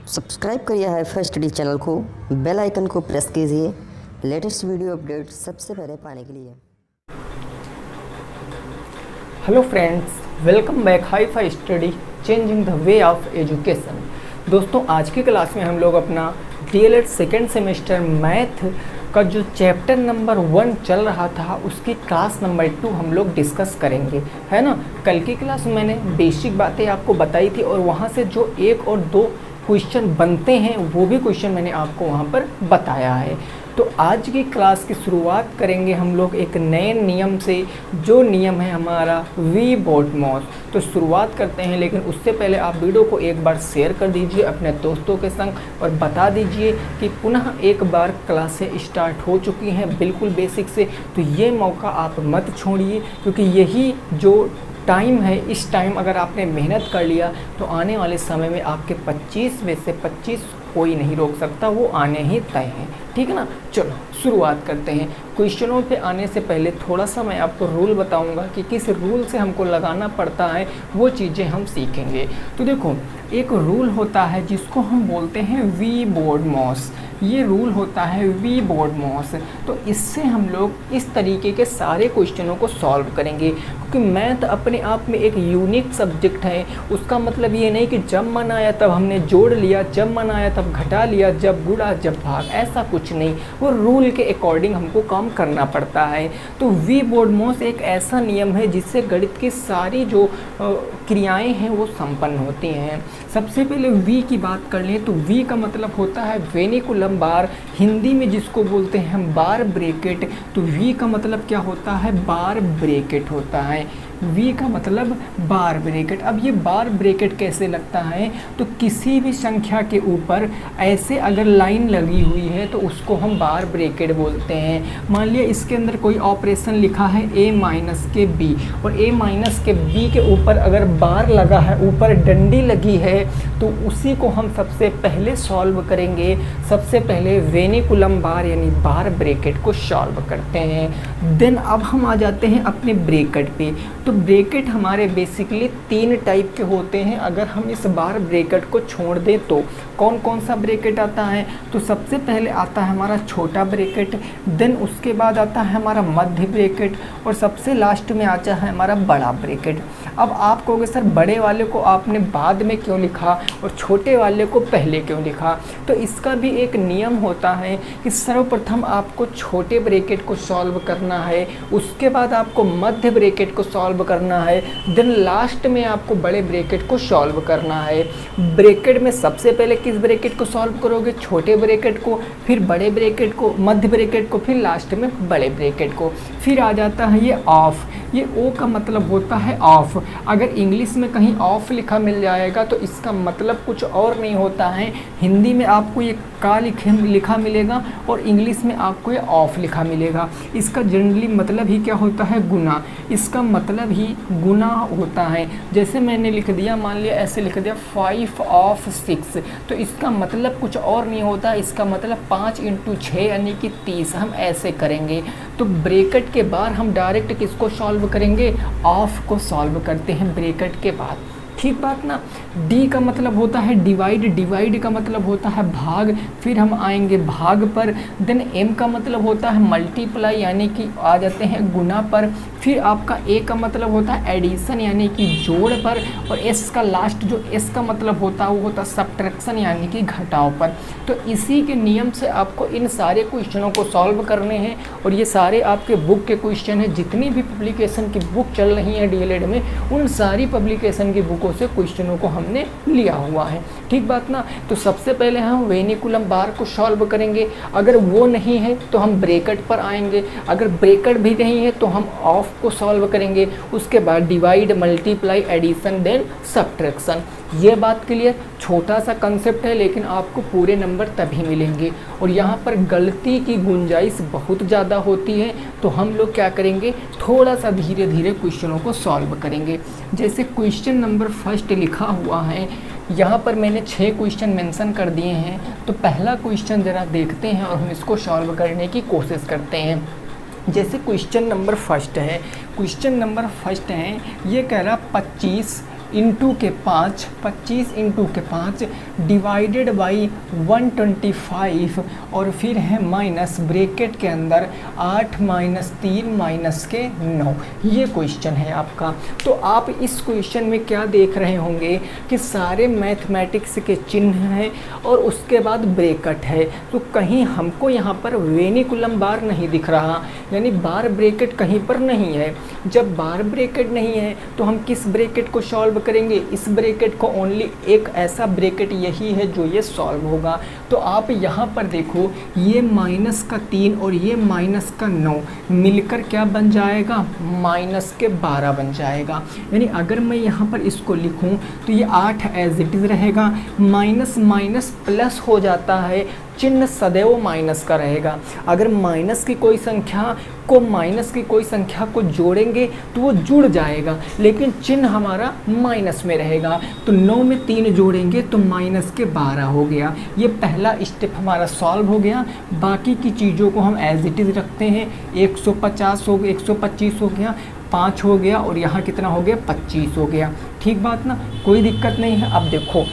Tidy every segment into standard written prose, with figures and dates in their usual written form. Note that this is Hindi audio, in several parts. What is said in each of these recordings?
सब्सक्राइब करिए हाईफाई स्टडी चैनल को, बेल आइकन को प्रेस कीजिए लेटेस्ट वीडियो अपडेट सबसे पहले पाने के लिए। Hello friends, welcome back HiFi study changing the way of education. दोस्तों, आज की क्लास में हम लोग अपना डीएलएड सेकेंड सेमेस्टर मैथ का जो चैप्टर नंबर 1 चल रहा था उसकी क्लास नंबर 2 हम लोग डिस्कस करेंगे, है ना। कल की क्लास में मैंने बेसिक बातें आपको बताई थी और वहाँ से जो 1 और 2 क्वेश्चन बनते हैं वो भी क्वेश्चन मैंने आपको वहाँ पर बताया है। तो आज की क्लास की शुरुआत करेंगे हम लोग एक नए नियम से, जो नियम है हमारा वी बॉट मॉस। तो शुरुआत करते हैं, लेकिन उससे पहले आप वीडियो को एक बार शेयर कर दीजिए अपने दोस्तों के संग और बता दीजिए कि पुनः एक बार क्लासें स्टार्ट हो चुकी हैं बिल्कुल बेसिक से। तो ये मौका आप मत छोड़िए, क्योंकि यही जो टाइम है, इस टाइम अगर आपने मेहनत कर लिया तो आने वाले समय में आपके 25 में से 25 कोई नहीं रोक सकता, वो आने ही तय हैं, ठीक है ना। चलो शुरुआत करते हैं। क्वेश्चनों पे आने से पहले थोड़ा सा मैं आपको रूल बताऊंगा कि किस रूल से हमको लगाना पड़ता है, वो चीज़ें हम सीखेंगे। तो देखो, एक रूल होता है जिसको हम बोलते हैं वी बॉट मॉस। ये रूल होता है वी बॉट मॉस। तो इससे हम लोग इस तरीके के सारे क्वेश्चनों को सॉल्व करेंगे, क्योंकि मैथ अपने आप में एक यूनिक सब्जेक्ट है। उसका मतलब ये नहीं कि जब मन आया तब हमने जोड़ लिया, जब मन आया तब घटा लिया, जब गुणा जब भाग, ऐसा कुछ नहीं। वो रूल के अकॉर्डिंग हमको काम करना पड़ता है। तो वी बॉट मॉस एक ऐसा नियम है जिससे गणित की सारी जो क्रियाएं हैं वो संपन्न होती हैं। सबसे पहले वी की बात कर लें तो वी का मतलब होता है वेनिकुलम बार, हिंदी में जिसको बोलते हैं हम बार ब्रैकेट। तो वी का मतलब क्या होता है? बार ब्रैकेट होता है। वी का मतलब बार ब्रैकेट। अब ये बार ब्रैकेट कैसे लगता है? तो किसी भी संख्या के ऊपर ऐसे अगर लाइन लगी हुई है तो उसको हम बार ब्रैकेट बोलते हैं। मान लिया इसके अंदर कोई ऑपरेशन लिखा है a माइनस के b, और a माइनस के b के ऊपर अगर बार लगा है, ऊपर डंडी लगी है, तो उसी को हम सबसे पहले सॉल्व करेंगे। सबसे पहले वेनिकुलम बार यानी बार ब्रैकेट को सॉल्व करते हैं। देन अब हम आ जाते हैं अपने ब्रैकेट पे। तो ब्रैकेट हमारे बेसिकली 3 टाइप के होते हैं। अगर हम इस बार ब्रैकेट को छोड़ दें तो कौन कौन सा ब्रैकेट आता है? तो सबसे पहले आता है हमारा छोटा ब्रैकेट, देन उसके बाद आता है हमारा मध्य ब्रैकेट, और सबसे लास्ट में आता है हमारा बड़ा ब्रैकेट। अब आप कहोगे सर बड़े वाले को आपने बाद में क्यों लिखा और छोटे वाले को पहले क्यों लिखा? तो इसका भी एक नियम होता है कि सर्वप्रथम आपको छोटे ब्रैकेट को सॉल्व करना है, उसके बाद आपको मध्य ब्रैकेट को सॉल्व करना है, देन लास्ट में आपको बड़े ब्रैकेट को सॉल्व करना है। ब्रैकेट में सबसे पहले किस ब्रैकेट को सॉल्व करोगे? छोटे ब्रैकेट को, फिर बड़े ब्रैकेट को, मध्य ब्रैकेट को, फिर लास्ट में बड़े ब्रैकेट को। फिर आ जाता है ये ऑफ। ये ओ का मतलब होता है ऑफ। अगर इंग्लिश में कहीं ऑफ लिखा मिल जाएगा तो इसका मतलब कुछ और नहीं होता है। हिंदी में आपको ये का लिखा मिलेगा और इंग्लिश में आपको ये ऑफ लिखा मिलेगा। इसका जनरली मतलब ही क्या होता है? गुना। इसका मतलब ही गुना होता है। जैसे मैंने लिख दिया, मान लिया ऐसे लिख दिया 5 ऑफ 6, तो इसका मतलब कुछ और नहीं होता। इसका मतलब 5 × 6 यानी कि 30। हम ऐसे करेंगे। तो ब्रैकेट के बाद हम डायरेक्ट किसको सॉल्व करेंगे? ऑफ को सॉल्व करते हैं ब्रैकेट के बाद, ठीक बात ना। डी का मतलब होता है डिवाइड, डिवाइड का मतलब होता है भाग, फिर हम आएंगे भाग पर। देन एम का मतलब होता है मल्टीप्लाई यानी कि आ जाते हैं गुना पर। फिर आपका ए का मतलब होता है एडिशन यानी कि जोड़ पर, और एस का लास्ट जो एस का मतलब होता है वो होता है सब्ट्रैक्शन यानी कि घटाव पर। तो इसी के नियम से आपको इन सारे क्वेश्चनों को सॉल्व करने हैं, और ये सारे आपके बुक के क्वेश्चन हैं। जितनी भी पब्लिकेशन की बुक चल रही है डीएलएड में, उन सारी पब्लिकेशन की बुकों से क्वेश्चनों को हमने लिया हुआ है, ठीक बात ना। तो सबसे पहले हम वेनिकुलम बार को सॉल्व करेंगे। अगर वो नहीं है तो हम ब्रैकेट पर आएंगे। अगर ब्रैकेट भी नहीं है तो हम ऑफ को सॉल्व करेंगे। उसके बाद divide, multiply, addition, then subtraction. ये बात क्लियर? छोटा सा कंसेप्ट है, लेकिन आपको पूरे नंबर तभी मिलेंगे। और यहाँ पर गलती की गुंजाइश बहुत ज़्यादा होती है, तो हम लोग क्या करेंगे? थोड़ा सा धीरे धीरे क्वेश्चनों को सॉल्व करेंगे। जैसे क्वेश्चन नंबर 1 लिखा हुआ है, यहाँ पर मैंने 6 क्वेश्चन मेंशन कर दिए हैं। तो पहला क्वेश्चन ज़रा देखते हैं और हम इसको सॉल्व करने की कोशिश करते हैं। जैसे क्वेश्चन नंबर 1 है, क्वेश्चन नंबर 1 है, ये कह रहा 25 इंटू के 5, 25 इंटू के 5 डिवाइडेड बाई 125 और फिर है माइनस ब्रैकेट के अंदर 8 माइनस 3 माइनस के 9। ये क्वेश्चन है आपका। तो आप इस क्वेश्चन में क्या देख रहे होंगे कि सारे मैथमेटिक्स के चिन्ह हैं और उसके बाद ब्रैकेट है। तो कहीं हमको यहाँ पर वेनिकुलम बार नहीं दिख रहा, यानी बार ब्रैकेट कहीं पर नहीं है। जब बार ब्रैकेट नहीं है तो हम किस ब्रैकेट को सॉल्व करेंगे? इस ब्रैकेट को ओनली एक ऐसा ब्रैकेट यही है जो ये सॉल्व होगा। तो आप यहाँ पर देखो, ये माइनस का 3 और ये माइनस का 9 मिलकर क्या बन जाएगा? माइनस के 12 बन जाएगा। यानी अगर मैं यहाँ पर इसको लिखूँ तो ये 8 एज इट इज़ रहेगा, माइनस माइनस प्लस हो जाता है, चिन्ह सदैव माइनस का रहेगा। अगर माइनस की कोई संख्या को जोड़ेंगे तो वो जुड़ जाएगा, लेकिन चिन्ह हमारा माइनस में रहेगा। तो 9 में 3 जोड़ेंगे तो माइनस के 12 हो गया। ये पहला स्टेप हमारा सॉल्व हो गया। बाकी की चीज़ों को हम एज इट इज़ रखते हैं। 150 हो गया, 125 हो गया, 5 हो गया और यहाँ कितना हो गया? 25 हो गया। ठीक बात ना, कोई दिक्कत नहीं है। अब देखो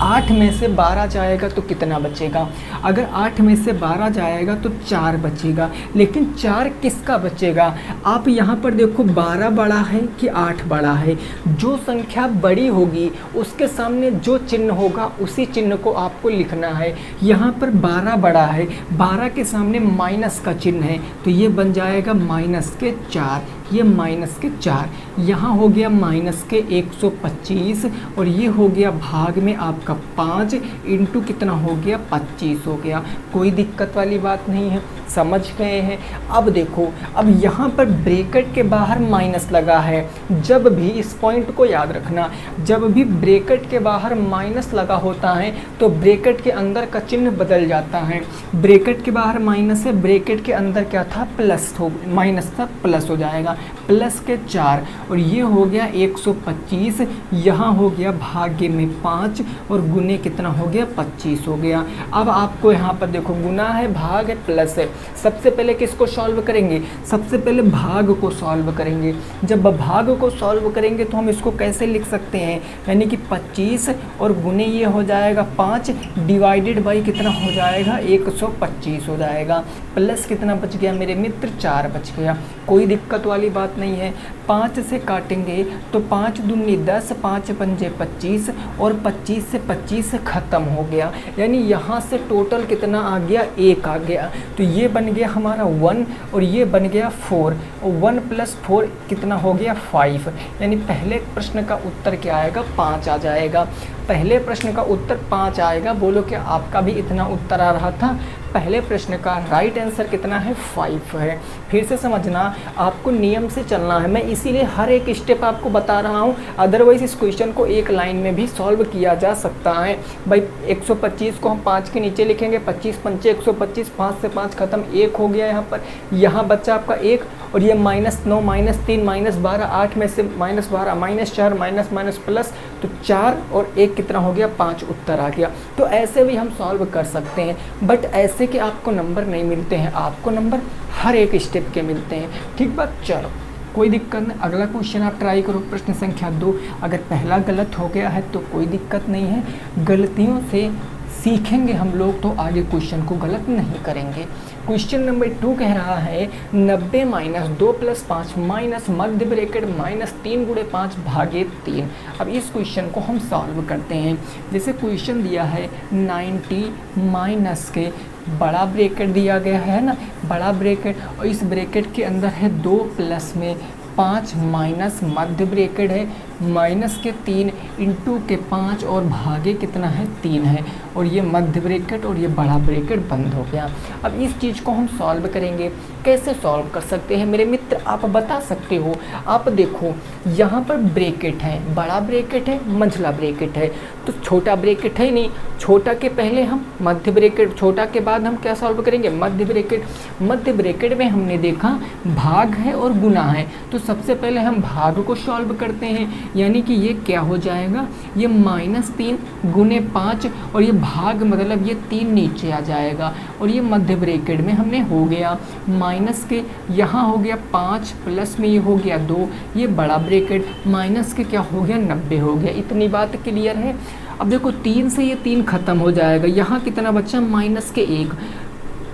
8 में से 12 जाएगा तो कितना बचेगा? अगर 8 में से 12 जाएगा तो 4 बचेगा, लेकिन 4 किसका बचेगा? आप यहाँ पर देखो 12 बड़ा है कि 8 बड़ा है। जो संख्या बड़ी होगी उसके सामने जो चिन्ह होगा उसी चिन्ह को आपको लिखना है। यहाँ पर 12 बड़ा है, 12 के सामने माइनस का चिन्ह है तो ये बन जाएगा माइनस के 4, ये माइनस के 4, यहाँ हो गया माइनस के 125 और ये हो गया भाग में आपका 5 इंटू कितना हो गया? 25 हो गया। कोई दिक्कत वाली बात नहीं है, समझ गए हैं। अब देखो, अब यहाँ पर ब्रैकेट के बाहर माइनस लगा है। जब भी इस पॉइंट को याद रखना, जब भी ब्रैकेट के बाहर माइनस लगा होता है तो ब्रैकेट के अंदर का चिन्ह बदल जाता है। ब्रैकेट के बाहर माइनस है, ब्रैकेट के अंदर क्या था? प्लस हो, माइनस था प्लस हो जाएगा, प्लस के 4 और ये हो गया 125, यहाँ हो गया भाग्य में 5 और गुने कितना हो गया? 25 हो गया। अब आपको यहाँ पर देखो गुना है, भाग है, प्लस है। सबसे पहले किसको सॉल्व करेंगे? सबसे पहले भाग को सॉल्व करेंगे। जब भाग को सॉल्व करेंगे तो हम इसको कैसे लिख सकते हैं? यानी कि 25 और गुने ये हो जाएगा 5 डिवाइडेड बाई कितना हो जाएगा? 125 हो जाएगा। प्लस कितना बच गया मेरे मित्र? 4 बच गया। कोई दिक्कत वाली बात नहीं है। 5 से काटेंगे तो 5 दूनी 10, 5 पंजे 25 और 25 से 25 ख़त्म हो गया। यानी यहाँ से टोटल कितना आ गया? 1 आ गया। तो ये बन गया हमारा 1 और ये बन गया 4 और 1 + 4 कितना हो गया? 5। यानी पहले प्रश्न का उत्तर क्या आएगा? 5 आ जाएगा। पहले प्रश्न का उत्तर 5 आएगा। बोलो कि आपका भी इतना उत्तर आ रहा था? पहले प्रश्न का राइट आंसर कितना है? 5 है। फिर से समझना, आपको नियम से चलना है। मैं इसीलिए हर एक स्टेप आपको बता रहा हूँ, अदरवाइज इस क्वेश्चन को एक लाइन में भी सॉल्व किया जा सकता है। भाई 125 को हम 5 के नीचे लिखेंगे, 25 पंचे 125, 5 से 5 खत्म, 1 हो गया यहाँ पर। यहाँ बच्चा आपका 1 और ये -9 -3 -12, 8 में से -12 -4 माइनस प्लस, तो 4 और 1 कितना हो गया? 5 उत्तर आ गया। तो ऐसे भी हम सॉल्व कर सकते हैं, बट ऐसे कि आपको नंबर नहीं मिलते हैं, आपको नंबर हर एक स्टेप के मिलते हैं। ठीक बात? चलो कोई दिक्कत नहीं। अगला क्वेश्चन आप ट्राई करो, प्रश्न संख्या 2। अगर पहला गलत हो गया है तो कोई दिक्कत नहीं है, गलतियों से सीखेंगे हम लोग, तो आगे क्वेश्चन को गलत नहीं करेंगे। क्वेश्चन नंबर 2 कह रहा है 90 - 2 + 5 माइनस मध्य ब्रैकेट -3 × 5 भागे 3। अब इस क्वेश्चन को हम सॉल्व करते हैं। जैसे क्वेश्चन दिया है 90 माइनस के बड़ा ब्रैकेट दिया गया है ना, बड़ा ब्रैकेट, और इस ब्रैकेट के अंदर है 2 प्लस में 5 माइनस मध्य ब्रैकेट है माइनस के 3 इंटू के 5 और भागे कितना है? 3 है। और ये मध्य ब्रैकेट और ये बड़ा ब्रैकेट बंद हो गया। अब इस चीज़ को हम सॉल्व करेंगे। कैसे सॉल्व कर सकते हैं मेरे मित्र? आप बता सकते हो। आप देखो यहाँ पर ब्रैकेट है, बड़ा ब्रैकेट है, मंझला ब्रैकेट है, तो छोटा ब्रैकेट है नहीं। छोटा के पहले हम मध्य ब्रैकेट, छोटा के बाद हम क्या सॉल्व करेंगे? मध्य ब्रैकेट। मध्य ब्रैकेट में हमने देखा भाग है और गुना है, तो सबसे पहले हम भाग को सॉल्व करते हैं। यानी कि ये क्या हो जाएगा? जाएगा, ये -3 गुने 5 और ये भाग मतलब ये 3 नीचे आ जाएगा और ये मध्य ब्रैकेट में हमने हो गया माइनस के, यहाँ हो गया 5 प्लस में ये हो गया 2, ये बड़ा ब्रैकेट माइनस के क्या हो गया 90 हो गया। इतनी बात क्लियर है। अब देखो 3 से ये 3 खत्म हो जाएगा, यहाँ कितना बचा -1,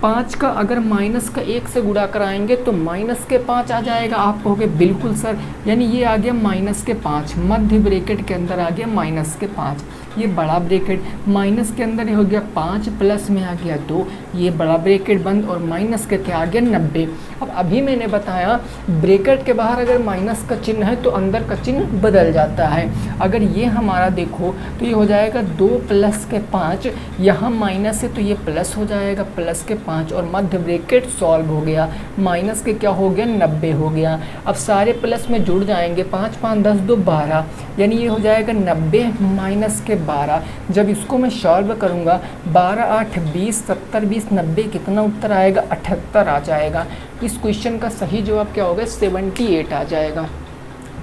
5 का अगर -1 से गुणा कराएंगे तो -5 आ जाएगा। आप कहोगे बिल्कुल सर, यानी ये आ गया -5, मध्य ब्रैकेट के अंदर आ गया -5, ये बड़ा ब्रैकेट माइनस के अंदर ये हो गया 5 प्लस में आ गया 2, ये बड़ा ब्रैकेट बंद और माइनस के क्या आ गया 90। अब अभी मैंने बताया ब्रैकेट के बाहर अगर माइनस का चिन्ह है तो अंदर का चिन्ह बदल जाता है। अगर ये हमारा देखो तो ये हो जाएगा 2 प्लस के 5, यहाँ माइनस है तो ये प्लस हो जाएगा प्लस के 5 और मध्य ब्रैकेट सॉल्व हो गया, माइनस के क्या हो गया 90 हो गया। अब सारे प्लस में जुड़ जाएंगे, 5 5 10 2 12, यानी ये हो जाएगा 90 माइनस के 12। जब इसको मैं सॉल्व करूँगा 12 8 20 70 20 90 कितना उत्तर आएगा 78 आ जाएगा। इस क्वेश्चन का सही जवाब क्या होगा 78 आ जाएगा।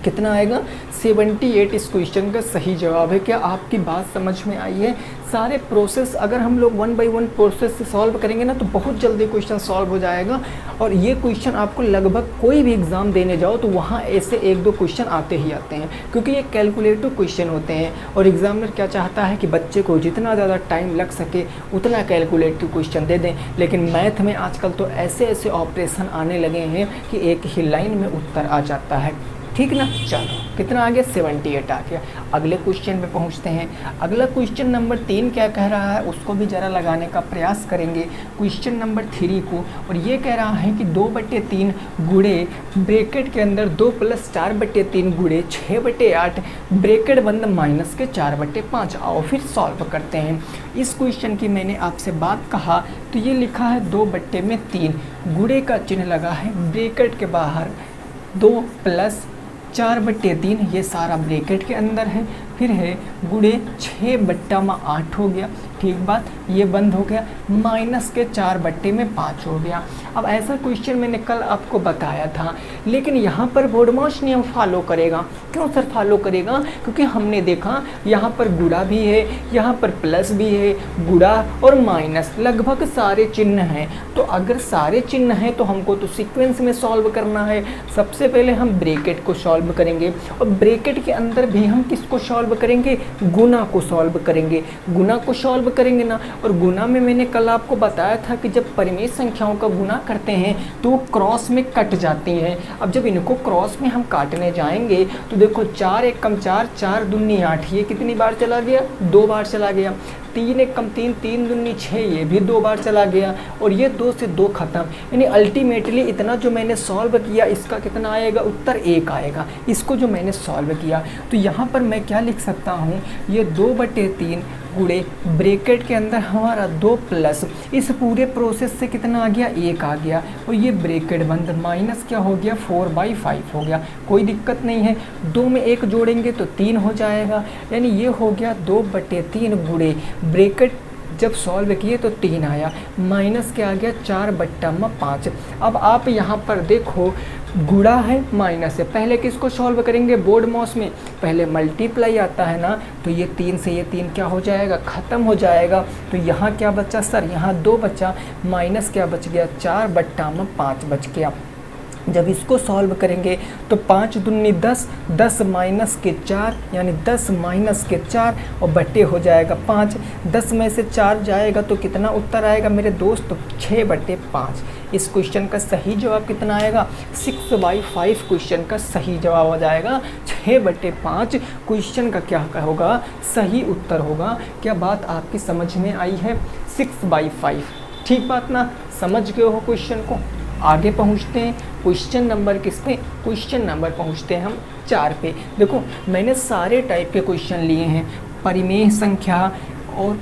कितना आएगा 78 इस क्वेश्चन का सही जवाब है। क्या आपकी बात समझ में आई है? सारे प्रोसेस अगर हम लोग 1 बाय 1 प्रोसेस से सॉल्व करेंगे ना तो बहुत जल्दी क्वेश्चन सॉल्व हो जाएगा। और ये क्वेश्चन आपको लगभग कोई भी एग्ज़ाम देने जाओ तो वहाँ ऐसे 1-2 क्वेश्चन आते ही आते हैं, क्योंकि ये कैलकुलेटिव क्वेश्चन होते हैं और एग्जामिनर क्या चाहता है कि बच्चे को जितना ज़्यादा टाइम लग सके उतना कैलकुलेटिव क्वेश्चन दे दें। लेकिन मैथ में आजकल तो ऐसे ऐसे ऑपरेशन आने लगे हैं कि एक ही लाइन में उत्तर आ जाता है। ठीक ना, चलो कितना आ गया 78 आ गया। अगले क्वेश्चन पे पहुंचते हैं। अगला क्वेश्चन नंबर 3 क्या कह रहा है उसको भी ज़रा लगाने का प्रयास करेंगे क्वेश्चन नंबर 3 को। और ये कह रहा है कि 2/3 गुणे ब्रैकेट के अंदर 2 + 4/3 गुणे 6/8 ब्रैकेट बंद माइनस के 4/5। आओ फिर सॉल्व करते हैं। इस क्वेश्चन की मैंने आपसे बात कहा तो ये लिखा है 2/3 गुणे का चिन्ह लगा है ब्रैकेट के बाहर 2 + 4/3 ये सारा ब्रैकेट के अंदर है, फिर है गुणे 6/8 हो गया। ठीक बात, ये बंद हो गया माइनस के 4/5 हो गया। अब ऐसा क्वेश्चन मैंने कल आपको बताया था, लेकिन यहाँ पर बोडमास नियम फॉलो करेगा। क्यों सर फॉलो करेगा? क्योंकि हमने देखा यहाँ पर गुणा भी है, यहाँ पर प्लस भी है, गुणा और माइनस लगभग सारे चिन्ह हैं। तो अगर सारे चिन्ह हैं तो हमको तो सीक्वेंस में सॉल्व करना है। सबसे पहले हम ब्रैकेट को सॉल्व करेंगे और ब्रैकेट के अंदर भी हम किसको सॉल्व करेंगे? गुना को सॉल्व करेंगे। गुना को सॉल्व करेंगे ना, और गुना में मैंने कल आपको बताया था कि जब परिमेय संख्याओं का गुना करते हैं तो वो क्रॉस में कट जाती हैं। अब जब इनको क्रॉस में हम काटने जाएंगे तो देखो 4 × 1 = 4, 4 दूनी 8, ये कितनी बार चला गया? 2 बार चला गया। 3 × 1 = 3, 3 दूनी 6, ये भी 2 बार चला गया। और ये 2 से 2 खत्म, यानी अल्टीमेटली इतना जो मैंने सॉल्व किया इसका कितना आएगा? उत्तर 1 आएगा। इसको जो मैंने सॉल्व किया तो यहाँ पर मैं क्या लिख सकता हूँ? ये 2/3 गुणे ब्रैकेट के अंदर हमारा 2 प्लस इस पूरे प्रोसेस से कितना आ गया? 1 आ गया। और ये ब्रैकेट बंद माइनस क्या हो गया? 4/5 हो गया। कोई दिक्कत नहीं है, 2 में 1 जोड़ेंगे तो 3 हो जाएगा, यानी ये हो गया 2/3 गुणे ब्रैकेट जब सॉल्व किए तो 3 आया, माइनस क्या आ गया? 4/5। अब आप यहाँ पर देखो गुणा है माइनस है, पहले किसको सॉल्व करेंगे? बोर्ड मॉस में पहले मल्टीप्लाई आता है ना, तो ये 3 से ये 3 क्या हो जाएगा? ख़त्म हो जाएगा। तो यहाँ क्या बचा सर? यहाँ 2 बचा, माइनस क्या बच गया? 4/5 बच गया। जब इसको सॉल्व करेंगे तो 5 दूनी 10, 10 माइनस के 4 यानी 10 माइनस के 4 और बट्टे हो जाएगा 5। 10 में से 4 जाएगा तो कितना उत्तर आएगा मेरे दोस्त? 6/5। इस क्वेश्चन का सही जवाब कितना आएगा? 6/5 क्वेश्चन का सही जवाब हो जाएगा। 6/5 क्वेश्चन का क्या होगा? सही उत्तर होगा। क्या बात आपकी समझ में आई है? 6/5। ठीक बात ना, समझ गए हो क्वेश्चन को? आगे पहुंचते हैं क्वेश्चन नंबर किस पे? क्वेश्चन नंबर पहुंचते हैं हम 4 पे। देखो मैंने सारे टाइप के क्वेश्चन लिए हैं, परिमेय संख्या और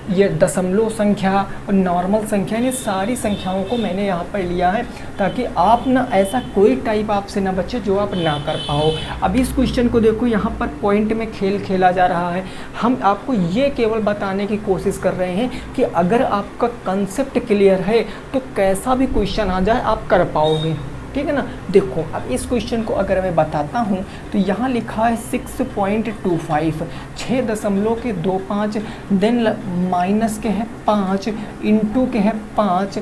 ये दशमलव संख्या और नॉर्मल संख्या, ये सारी संख्याओं को मैंने यहाँ पर लिया है ताकि आप ना ऐसा कोई टाइप आपसे ना बचे जो आप ना कर पाओ। अब इस क्वेश्चन को देखो, यहाँ पर पॉइंट में खेल खेला जा रहा है। हम आपको ये केवल बताने की कोशिश कर रहे हैं कि अगर आपका कंसेप्ट क्लियर है तो कैसा भी क्वेश्चन आ जाए आप कर पाओगे। ठीक है ना। देखो अब इस क्वेश्चन को अगर मैं बताता हूँ तो यहाँ लिखा है 6.25, 6.25, देन माइनस के है 5, इंटू के है 5,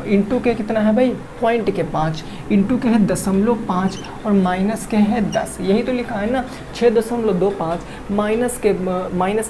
इंटू के कितना है भाई पॉइंट के 5, इंटू के है 0.5 और माइनस के है 10। यही तो लिखा है ना 6.25, माइनस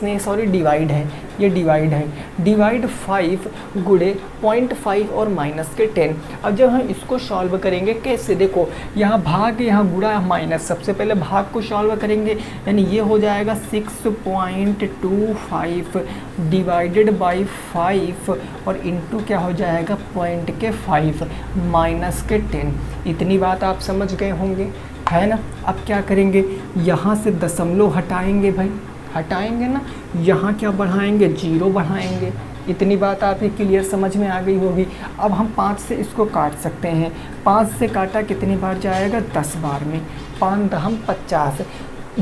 नहीं सॉरी डिवाइड है, ये डिवाइड है, डिवाइड 5 गुणे 0.5 और माइनस के 10। अब जब हम इसको सॉल्व करेंगे कैसे, देखो यहाँ भाग यहाँ गुणा माइनस, सबसे पहले भाग को सॉल्व करेंगे, यानी ये हो जाएगा 6.25 डिवाइडेड बाई 5 और इंटू क्या हो जाएगा पॉइंट के 5 माइनस के 10। इतनी बात आप समझ गए होंगे, है ना। अब क्या करेंगे, यहाँ से दशमलव हटाएंगे भाई, हटाएंगे ना, यहाँ क्या बढ़ाएंगे 0 बढ़ाएंगे। इतनी बात आपकी क्लियर समझ में आ गई होगी। अब हम 5 से इसको काट सकते हैं, 5 से काटा कितनी बार जाएगा 10 बार में, 5 दहम 50।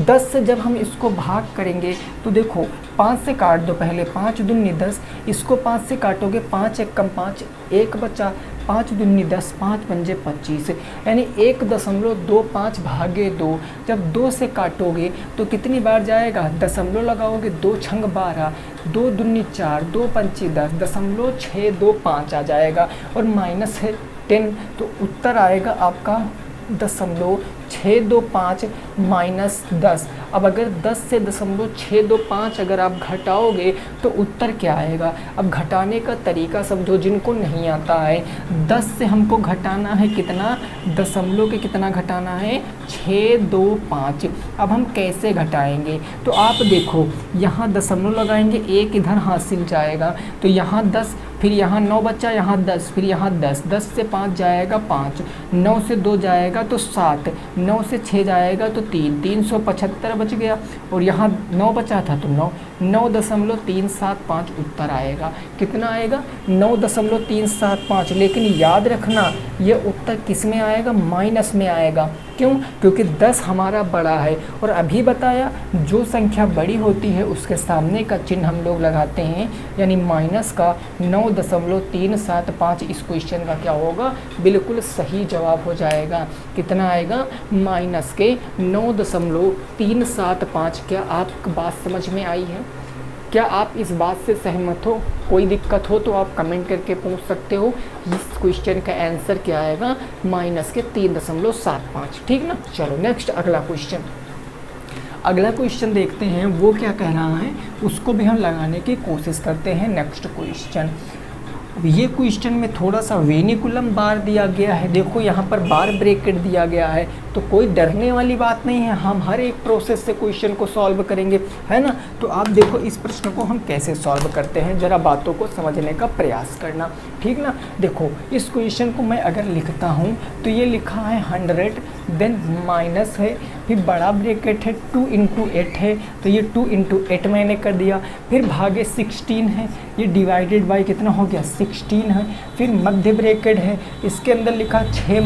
10 से जब हम इसको भाग करेंगे तो देखो 5 से काट दो पहले, 5 दूनी 10, इसको 5 से काटोगे 5 एक कम 5, 1 बचा, 5 दूनी 10, 5 पंजे 25, यानी 1.25 भागे 2। जब 2 से काटोगे तो कितनी बार जाएगा, दशमलव लगाओगे, 2 छंग 12, 2 दूनी 4, 2 पंची 10, 0.625 आ जाएगा और माइनस है 10, तो उत्तर आएगा आपका 0.625 माइनस 10। अब अगर 10 से 0.625 अगर आप घटाओगे तो उत्तर क्या आएगा। अब घटाने का तरीका समझो जिनको नहीं आता है, 10 से हमको घटाना है कितना, दशमलव के कितना घटाना है 625। अब हम कैसे घटाएंगे, तो आप देखो यहाँ दशमलव लगाएंगे, एक इधर हासिल जाएगा तो यहाँ 10, फिर यहाँ 9 बच्चा, यहाँ 10, फिर यहाँ 10, 10 से 5 जाएगा 5, 9 से 2 जाएगा तो 7, 9 से 6 जाएगा तो 3, 375 बच गया और यहाँ 9 बचा था तो 9, 9.375 उत्तर आएगा। कितना आएगा 9.375। लेकिन याद रखना ये उत्तर किस में आएगा, माइनस में आएगा। क्यों, क्योंकि 10 हमारा बड़ा है और अभी बताया जो संख्या बड़ी होती है उसके सामने का चिन्ह हम लोग लगाते हैं, यानी माइनस का 9.375 इस क्वेश्चन का क्या होगा, बिल्कुल सही जवाब हो जाएगा। कितना आएगा, माइनस के 9.375। क्या आपको बात समझ में आई है, क्या आप इस बात से सहमत हो, कोई दिक्कत हो तो आप कमेंट करके पूछ सकते हो। इस क्वेश्चन का आंसर क्या आएगा, माइनस के 3.75, ठीक ना। चलो नेक्स्ट अगला क्वेश्चन, अगला क्वेश्चन देखते हैं वो क्या कह रहा है, उसको भी हम लगाने की कोशिश करते हैं। नेक्स्ट क्वेश्चन, ये क्वेश्चन में थोड़ा सा वेनिकुलम बार दिया गया है, देखो यहाँ पर बार ब्रैकेट दिया गया है, तो कोई डरने वाली बात नहीं है, हम हर एक प्रोसेस से क्वेश्चन को सॉल्व करेंगे, है ना। तो आप देखो इस प्रश्न को हम कैसे सॉल्व करते हैं, ज़रा बातों को समझने का प्रयास करना, ठीक ना। देखो इस क्वेश्चन को मैं अगर लिखता हूँ तो ये लिखा है 100, देन माइनस है, फिर बड़ा ब्रैकेट है 2 × 8 है, तो ये 2 × 8 मैंने कर दिया, फिर भागे 16 है, ये डिवाइडेड बाई कितना हो गया 16 है, फिर मध्य ब्रैकेट है, इसके अंदर लिखा 6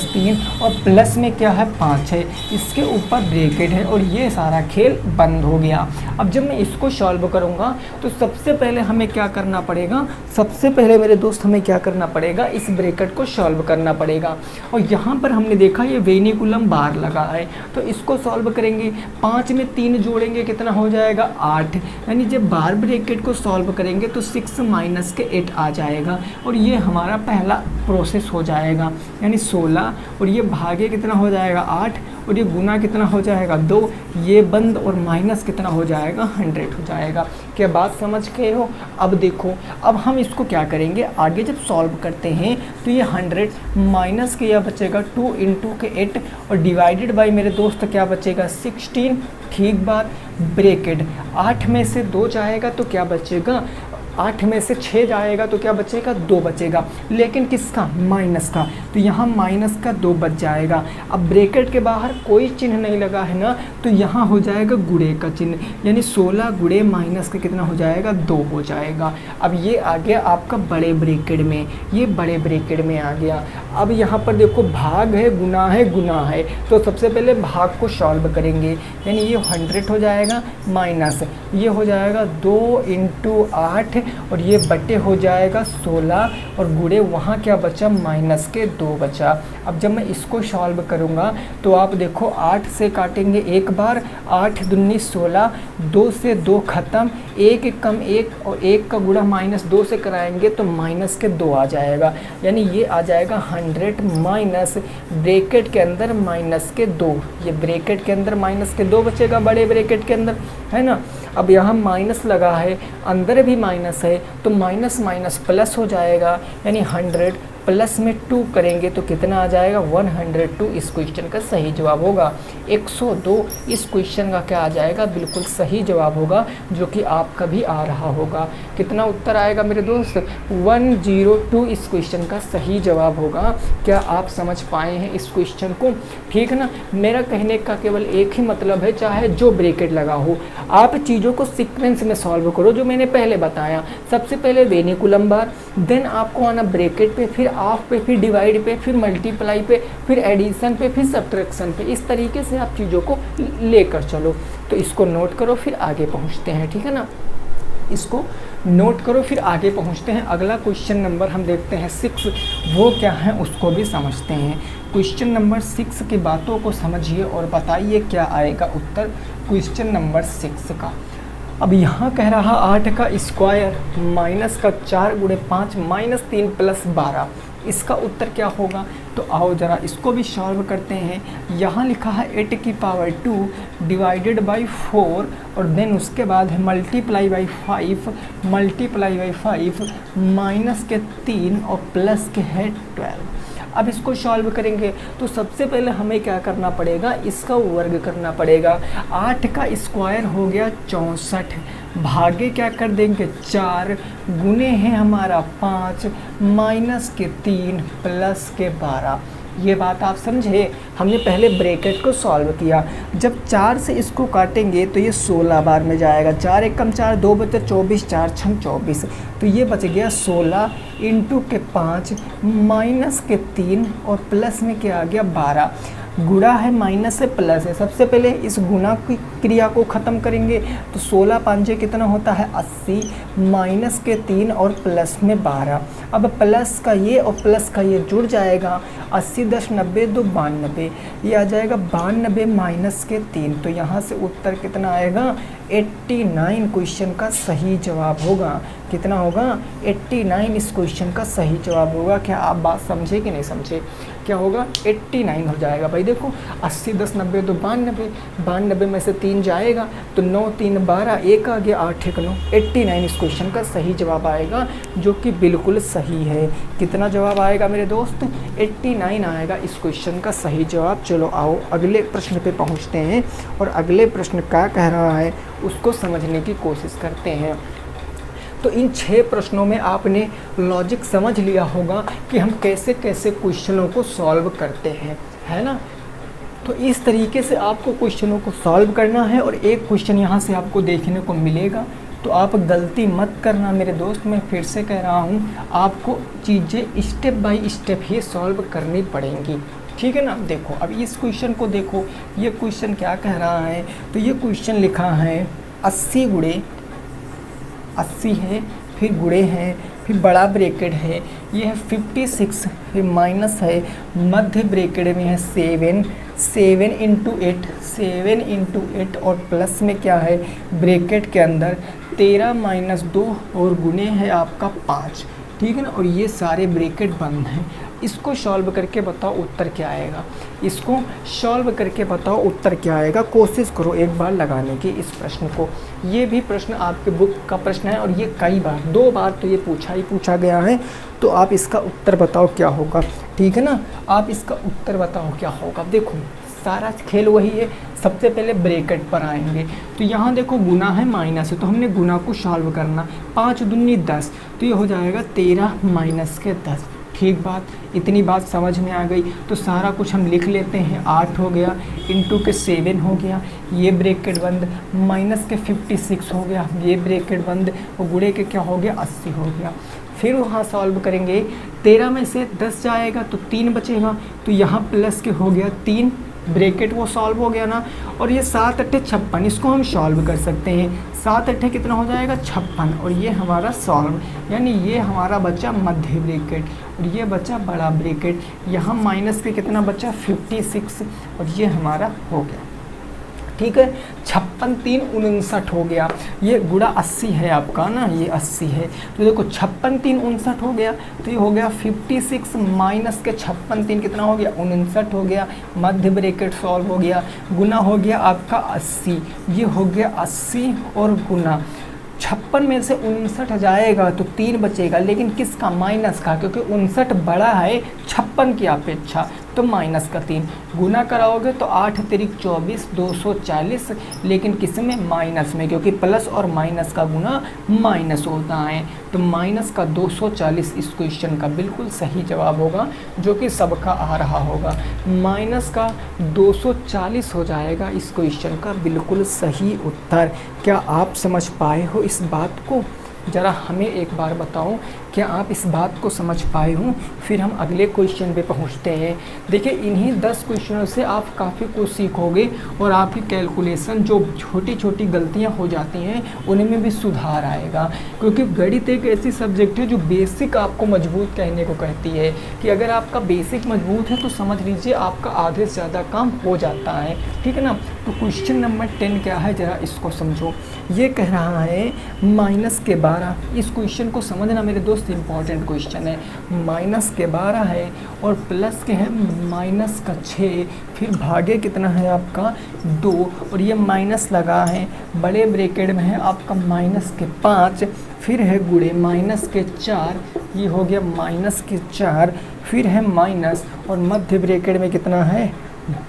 - 3 और प्लस में क्या है 5 है, इसके ऊपर ब्रैकेट है और ये सारा खेल बंद हो गया। अब जब मैं इसको सॉल्व करूँगा तो सबसे पहले हमें क्या करना पड़ेगा, सबसे पहले मेरे दोस्त हमें क्या करना पड़ेगा, इस ब्रैकेट को सॉल्व करना पड़ेगा। और यहाँ पर हमने देखा ये वेनिकुलम बार लगा है, तो इसको सॉल्व करेंगे, 5 में 3 जोड़ेंगे कितना हो जाएगा 8, यानी जब बार ब्रैकेट को सॉल्व करेंगे तो 6 - के 8 आ जाएगा और ये हमारा पहला प्रोसेस हो जाएगा, यानी 16 और ये भागे कितना हो जाएगा 8 और ये गुना कितना हो जाएगा 2, ये बंद और माइनस कितना हो जाएगा 100 हो जाएगा। क्या बात समझ गए हो। अब देखो अब हम इसको क्या करेंगे, आगे जब सॉल्व करते हैं तो ये 100 माइनस के यह बचेगा 2 × 8 और डिवाइडेड बाई मेरे दोस्त क्या बचेगा 16, ठीक बात, ब्रैकेट 8 में से 2 जाएगा तो क्या बचेगा, 8 में से 6 जाएगा तो क्या बचेगा 2 बचेगा, लेकिन किसका, माइनस का, तो यहाँ माइनस का 2 बच जाएगा। अब ब्रैकेट के बाहर कोई चिन्ह नहीं लगा है ना, तो यहाँ हो जाएगा गुणे का चिन्ह, यानी 16 गुणे माइनस का कितना हो जाएगा 2 हो जाएगा। अब ये आ गया आपका बड़े ब्रैकेट में, ये बड़े ब्रैकेट में आ गया। अब यहाँ पर देखो भाग है गुना है, तो सबसे पहले भाग को सॉल्व करेंगे, यानी ये 100 हो जाएगा माइनस ये हो जाएगा 2 × 8 और ये बटे हो जाएगा 16 और गुणे वहाँ क्या बचा माइनस के 2 बचा। अब जब मैं इसको सॉल्व करूँगा तो आप देखो 8 से काटेंगे एक बार, 8 दूनी 16, 2 से 2 खत्म, 1 एक कम 1 और 1 का गुणा माइनस 2 से कराएंगे तो माइनस के 2 आ जाएगा, यानी ये आ जाएगा 100 माइनस ब्रैकेट के अंदर माइनस के 2। ये ब्रैकेट के अंदर माइनस के 2 बचेगा बड़े ब्रैकेट के अंदर, है ना। अब यहाँ माइनस लगा है, अंदर भी माइनस है तो माइनस माइनस प्लस हो जाएगा, यानी 100 प्लस में 2 करेंगे तो कितना आ जाएगा 102। इस क्वेश्चन का सही जवाब होगा 102। इस क्वेश्चन का क्या आ जाएगा, बिल्कुल सही जवाब होगा, जो कि आपका भी आ रहा होगा। कितना उत्तर आएगा मेरे दोस्त, 102 इस क्वेश्चन का सही जवाब होगा। क्या आप समझ पाए हैं इस क्वेश्चन को, ठीक है ना। मेरा कहने का केवल एक ही मतलब है, चाहे जो ब्रैकेट लगा हो, आप चीज़ों को सीक्वेंस में सॉल्व करो जो मैंने पहले बताया। सबसे पहले वेनिकुलम बार, देन आपको आना ब्रैकेट पे, फिर ऑफ पे, फिर डिवाइड पे, फिर मल्टीप्लाई पे, फिर एडिशन पे, फिर सब्ट्रैक्शन पे। इस तरीके से आप चीज़ों को लेकर चलो। तो इसको नोट करो फिर आगे पहुंचते हैं, ठीक है ना। इसको नोट करो फिर आगे पहुंचते हैं। अगला क्वेश्चन नंबर हम देखते हैं 6, वो क्या है उसको भी समझते हैं। क्वेश्चन नंबर 6 की बातों को समझिए और बताइए क्या आएगा उत्तर क्वेश्चन नंबर 6 का। अब यहाँ कह रहा 8 का स्क्वायर माइनस का 4 गुणे 5 माइनस 3 प्लस 12, इसका उत्तर क्या होगा। तो आओ ज़रा इसको भी सॉल्व करते हैं। यहाँ लिखा है 8 की पावर 2 डिवाइडेड बाई 4 और देन उसके बाद है मल्टीप्लाई बाई 5 माइनस के 3 और प्लस के है 12। अब इसको सॉल्व करेंगे तो सबसे पहले हमें क्या करना पड़ेगा, इसका वर्ग करना पड़ेगा। 8 का स्क्वायर हो गया 64, भागे क्या कर देंगे 4, गुने है हमारा 5 माइनस के 3 प्लस के 12। ये बात आप समझे। हमने पहले ब्रैकेट को सॉल्व किया, जब 4 से इसको काटेंगे तो ये 16 बार में जाएगा, 4 एक कम 4, 2 बचे 24, 4 छम 24, तो ये बच गया 16 इंटू के 5 माइनस के 3 और प्लस में क्या आ गया 12। गुणा है माइनस से प्लस है, सबसे पहले इस गुणा की क्रिया को ख़त्म करेंगे तो 16 5 कितना होता है 80 माइनस के 3 और प्लस में 12। अब प्लस का ये और प्लस का ये जुड़ जाएगा, 80 10 90 2 92, ये आ जाएगा 92 माइनस के 3। तो यहाँ से उत्तर कितना आएगा 89 क्वेश्चन का सही जवाब होगा। कितना होगा 89 इस क्वेश्चन का सही जवाब होगा। क्या आप बात समझे कि नहीं समझे, क्या होगा 89 हो जाएगा। भाई देखो 80 10 90 तो 92, 92 में से 3 जाएगा तो 9 3 12, 1 आ गया 8 1 9, 89 इस क्वेश्चन का सही जवाब आएगा, जो कि बिल्कुल सही है। कितना जवाब आएगा मेरे दोस्त 89 आएगा इस क्वेश्चन का सही जवाब। चलो आओ अगले प्रश्न पे पहुँचते हैं और अगले प्रश्न क्या कह रहा है उसको समझने की कोशिश करते हैं। तो इन 6 प्रश्नों में आपने लॉजिक समझ लिया होगा कि हम कैसे कैसे क्वेश्चनों को सॉल्व करते हैं, है ना। तो इस तरीके से आपको क्वेश्चनों को सॉल्व करना है और एक क्वेश्चन यहाँ से आपको देखने को मिलेगा, तो आप गलती मत करना मेरे दोस्त। मैं फिर से कह रहा हूँ, आपको चीज़ें step by step he solve करनी पड़ेंगी, ठीक है ना। देखो अब इस क्वेश्चन को देखो, ये क्वेश्चन क्या कह रहा है। तो ये क्वेश्चन लिखा है 80 गुणे 80 है, फिर गुणे है, फिर बड़ा ब्रैकेट है, ये है 56, फिर माइनस है, मध्य ब्रैकेट में है 7 इंटू 8, 7 इंटू 8 और प्लस में क्या है ब्रैकेट के अंदर 13 माइनस 2 और गुणे है आपका 5, ठीक है ना। और ये सारे ब्रैकेट बंद हैं। इसको सॉल्व करके बताओ उत्तर क्या आएगा, इसको सॉल्व करके बताओ उत्तर क्या आएगा। कोशिश करो एक बार लगाने की इस प्रश्न को। ये भी प्रश्न आपके बुक का प्रश्न है और ये कई बार 2 बार तो ये पूछा गया है। तो आप इसका उत्तर बताओ क्या होगा, ठीक है ना। आप इसका उत्तर बताओ क्या होगा। देखो सारा खेल वही है, सबसे पहले ब्रैकेट पर आएंगे तो यहाँ देखो गुना है माइनस है, तो हमने गुना को सॉल्व करना। 5 दूनी 10, तो ये हो जाएगा 13 माइनस के 10। ठीक बात, इतनी बात समझ में आ गई। तो सारा कुछ हम लिख लेते हैं। 8 हो गया, इंटू के 7 हो गया, ये ब्रैकेट बंद, माइनस के 56 हो गया, ये ब्रैकेट बंद, और गुणे के क्या हो गया 80 हो गया। फिर वहाँ सॉल्व करेंगे, 13 में से 10 जाएगा तो 3 बचेगा, तो यहाँ प्लस के हो गया 3 ब्रैकेट वो सॉल्व हो गया ना। और ये 7 अट्ठे 56, इसको हम सॉल्व कर सकते हैं। 7 अट्ठे कितना हो जाएगा 56, और ये हमारा सॉल्व, यानी ये हमारा बच्चा मध्य ब्रैकेट और ये बच्चा बड़ा ब्रैकेट। यहाँ माइनस के कितना बच्चा 56, और ये हमारा हो गया। ठीक है, 56 3 59 हो गया। ये गुणा 80 है आपका ना, ये 80 है। तो देखो 56 3 59 हो गया, तो ये हो गया 56 माइनस के 56 3 कितना हो गया 59 हो गया। मध्य ब्रैकेट सॉल्व हो गया। गुना हो गया आपका 80, ये हो गया 80 और गुना 56 में से 59 जाएगा तो 3 बचेगा, लेकिन किसका, माइनस का, क्योंकि 59 बड़ा है 56 की अपेक्षा, तो माइनस का 3 गुना कराओगे तो 8 तिरिक 24 240, लेकिन किस में, माइनस में, क्योंकि प्लस और माइनस का गुना माइनस होता है। तो माइनस का 240 इस क्वेश्चन का बिल्कुल सही जवाब होगा, जो कि सबका आ रहा होगा। माइनस का 240 हो जाएगा इस क्वेश्चन का बिल्कुल सही उत्तर। क्या आप समझ पाए हो इस बात को? ज़रा हमें एक बार बताओ, क्या आप इस बात को समझ पाए हो? फिर हम अगले क्वेश्चन पे पहुंचते हैं। देखिए, इन्हीं 10 क्वेश्चनों से आप काफ़ी कुछ सीखोगे और आपकी कैलकुलेशन जो छोटी छोटी गलतियां हो जाती हैं उनमें भी सुधार आएगा, क्योंकि गणित एक ऐसी सब्जेक्ट है जो बेसिक आपको मजबूत कहने को कहती है कि अगर आपका बेसिक मजबूत है तो समझ लीजिए आपका आधे से ज़्यादा काम हो जाता है। ठीक है ना? तो क्वेश्चन नंबर 10 क्या है, ज़रा इसको समझो। ये कह रहा है माइनस के 12। इस क्वेश्चन को समझना मेरे दोस्त इंपॉर्टेंट क्वेश्चन है। माइनस के 12 है और प्लस के है माइनस का 6, फिर भागे कितना है आपका 2, और ये माइनस लगा है, बड़े ब्रैकेट में है आपका माइनस के 5, फिर है गुणे माइनस के 4, ये हो गया माइनस के 4, फिर है माइनस, और मध्य ब्रैकेट में कितना है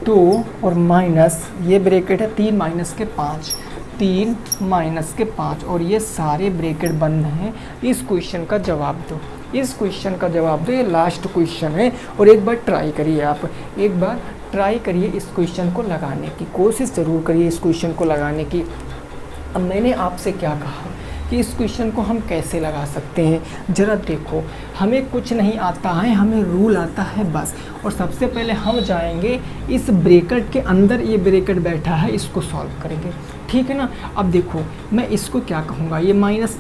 2 और माइनस, ये ब्रैकेट है 3 माइनस के 5, 3 माइनस के 5, और ये सारे ब्रैकेट बंद हैं। इस क्वेश्चन का जवाब दो, इस क्वेश्चन का जवाब दो। ये लास्ट क्वेश्चन है और एक बार ट्राई करिए, आप एक बार ट्राई करिए इस क्वेश्चन को लगाने की कोशिश ज़रूर करिए, इस क्वेश्चन को लगाने की। अब मैंने आपसे क्या कहा कि इस क्वेश्चन को हम कैसे लगा सकते हैं, ज़रा देखो। हमें कुछ नहीं आता है, हमें रूल आता है बस। और सबसे पहले हम जाएंगे इस ब्रैकेट के अंदर, ये ब्रैकेट बैठा है, इसको सॉल्व करेंगे। ठीक है ना? अब देखो मैं इसको क्या कहूँगा, ये माइनस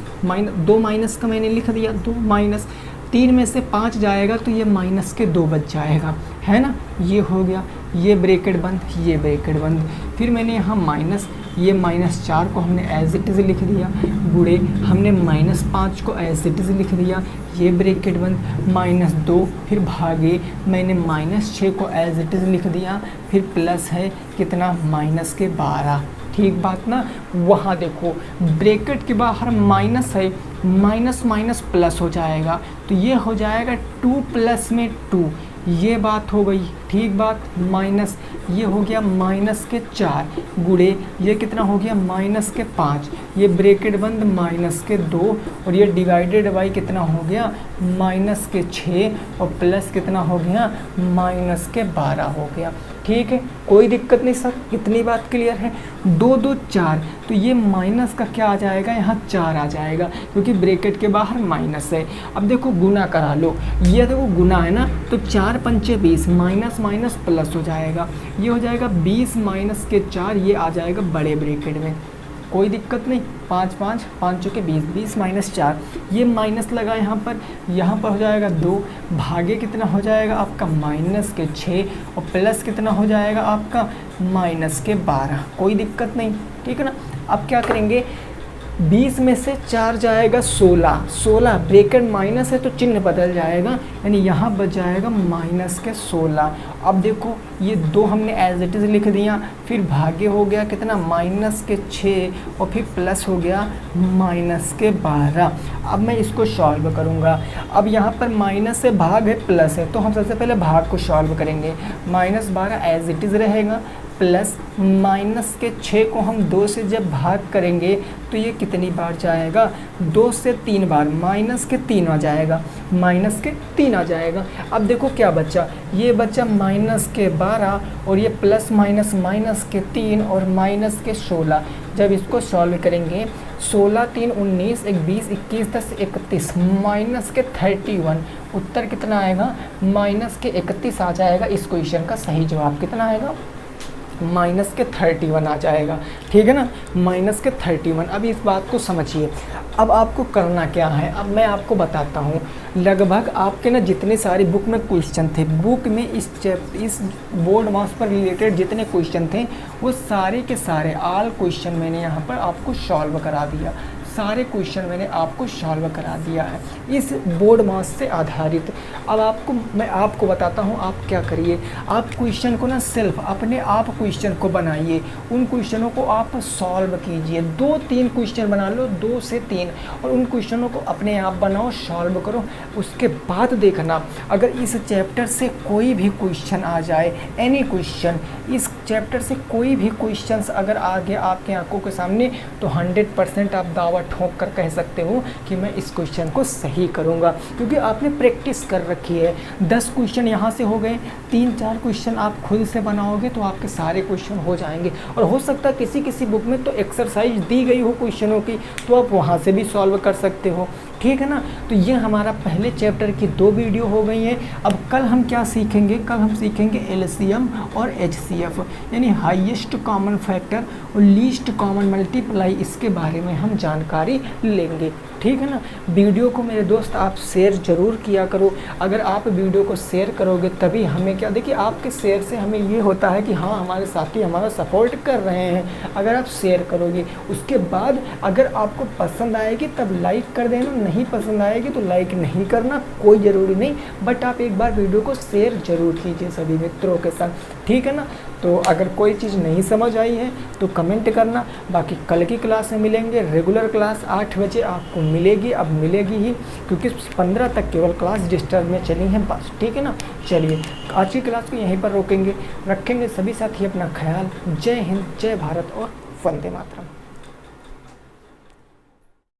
2 माइनस का मैंने लिख दिया, 2 माइनस 3 में से 5 जाएगा तो ये माइनस के 2 बच जाएगा, है ना? ये हो गया, ये ब्रैकेट बंद, ये ब्रैकेट बंद। फिर मैंने यहाँ माइनस, ये -4 को हमने एज इट इज़ लिख दिया, गुणे हमने -5 को एज इट इज़ लिख दिया, ये ब्रैकेट बंद, -2, फिर भागे मैंने -6 को एज इट इज़ लिख दिया, फिर प्लस है कितना माइनस के 12। ठीक बात ना? वहाँ देखो ब्रैकेट के बाहर माइनस है, माइनस माइनस प्लस हो जाएगा, तो ये हो जाएगा 2 प्लस में 2, ये बात हो गई। ठीक बात, माइनस, ये हो गया माइनस के 4, गुणे ये कितना हो गया माइनस के 5, ये ब्रैकेट बंद माइनस के 2, और ये डिवाइडेड बाई कितना हो गया माइनस के 6, और प्लस कितना हो गया माइनस के 12 हो गया। ठीक है, कोई दिक्कत नहीं सर, इतनी बात क्लियर है। 2 2 4, तो ये माइनस का क्या आ जाएगा, यहाँ 4 आ जाएगा, क्योंकि ब्रैकेट के बाहर माइनस है। अब देखो गुना करा लो, ये देखो गुना है ना, तो 4 पंचे 20, माइनस माइनस प्लस हो जाएगा, ये हो जाएगा 20 माइनस के 4, ये आ जाएगा बड़े ब्रैकेट में, कोई दिक्कत नहीं। 5 5 5 चौके 20, 20 माइनस 4, ये माइनस लगा यहाँ पर हो जाएगा 2, भागे कितना हो जाएगा आपका माइनस के 6, और प्लस कितना हो जाएगा आपका माइनस के 12, कोई दिक्कत नहीं। ठीक है ना? अब क्या करेंगे, 20 में से 4 जाएगा 16, 16 ब्रैकेट माइनस है तो चिन्ह बदल जाएगा, यानी यहाँ बच जाएगा माइनस के 16। अब देखो ये 2 हमने एज इट इज़ लिख दिया, फिर भागे हो गया कितना माइनस के 6, और फिर प्लस हो गया माइनस के 12। अब मैं इसको सॉल्व करूँगा। अब यहाँ पर माइनस से भाग है प्लस है, तो हम सबसे पहले भाग को सॉल्व करेंगे। -12 एज इट इज़ रहेगा, प्लस माइनस के 6 को हम 2 से जब भाग करेंगे तो ये कितनी बार जाएगा, 2 से 3 बार, माइनस के 3 आ जाएगा, माइनस के 3 आ जाएगा। अब देखो क्या बचा, ये बचा माइनस के 12, और ये प्लस माइनस माइनस के 3 और माइनस के 16। जब इसको सॉल्व करेंगे 16 3 19, 1 20, 21 10 31, माइनस के 31, उत्तर कितना आएगा माइनस के 31 आ जाएगा। इस क्वेश्चन का सही जवाब कितना आएगा माइनस के 31 आ जाएगा, ठीक है ना, माइनस के 31। अब इस बात को समझिए। अब आपको करना क्या है, अब मैं आपको बताता हूँ। लगभग आपके ना जितने सारे बुक में क्वेश्चन थे, बुक में इस बोर्ड मास पर रिलेटेड जितने क्वेश्चन थे वो सारे के सारे ऑल क्वेश्चन मैंने यहाँ पर आपको सॉल्व करा दिया। सारे क्वेश्चन मैंने आपको सॉल्व करा दिया है इस बोर्ड मास से आधारित। अब मैं आपको बताता हूँ आप क्या करिए। आप क्वेश्चन को ना सेल्फ अपने आप क्वेश्चन को बनाइए, उन क्वेश्चनों को आप सॉल्व कीजिए। 2-3 क्वेश्चन बना लो, 2 से 3, और उन क्वेश्चनों को अपने आप बनाओ, सॉल्व करो। उसके बाद देखना अगर इस चैप्टर से कोई भी क्वेश्चन आ जाए, एनी क्वेश्चन, इस चैप्टर से कोई भी क्वेश्चन अगर आ गया आपके आंखों के सामने, तो 100% आप दावा ठोक कर कह सकते हो कि मैं इस क्वेश्चन को सही करूंगा, क्योंकि आपने प्रैक्टिस कर रखी है। 10 क्वेश्चन यहाँ से हो गए, 3-4 क्वेश्चन आप खुद से बनाओगे तो आपके सारे क्वेश्चन हो जाएंगे। और हो सकता है किसी बुक में तो एक्सरसाइज दी गई हो क्वेश्चनों की, तो आप वहाँ से भी सॉल्व कर सकते हो, ठीक है ना। तो ये हमारा पहले चैप्टर की 2 वीडियो हो गई हैं। अब कल हम क्या सीखेंगे, कल हम सीखेंगे एलसीएम और एचसीएफ, यानी हाईएस्ट कॉमन फैक्टर और लीस्ट कॉमन मल्टीप्लाई, इसके बारे में हम जानकारी लेंगे, ठीक है ना। वीडियो को मेरे दोस्त आप शेयर ज़रूर किया करो। अगर आप वीडियो को शेयर करोगे तभी हमें क्या, देखिए आपके शेयर से हमें ये होता है कि हाँ हमारे साथी हमारा सपोर्ट कर रहे हैं। अगर आप शेयर करोगे, उसके बाद अगर आपको पसंद आएगी तब लाइक कर देना, नहीं पसंद आएगी तो लाइक नहीं करना, कोई ज़रूरी नहीं, बट आप एक बार वीडियो को शेयर ज़रूर कीजिए सभी मित्रों के साथ, ठीक है ना। तो अगर कोई चीज़ नहीं समझ आई है तो कमेंट करना। बाकी कल की क्लास में मिलेंगे, रेगुलर क्लास 8 बजे आपको मिलेगी, अब मिलेगी ही, क्योंकि 15 तक केवल क्लास डिस्टर्ब में चली हैं बस, ठीक है ना। चलिए आज की क्लास को यहीं पर रखेंगे। सभी साथी अपना ख्याल। जय हिंद, जय भारत और वंदे मातरम।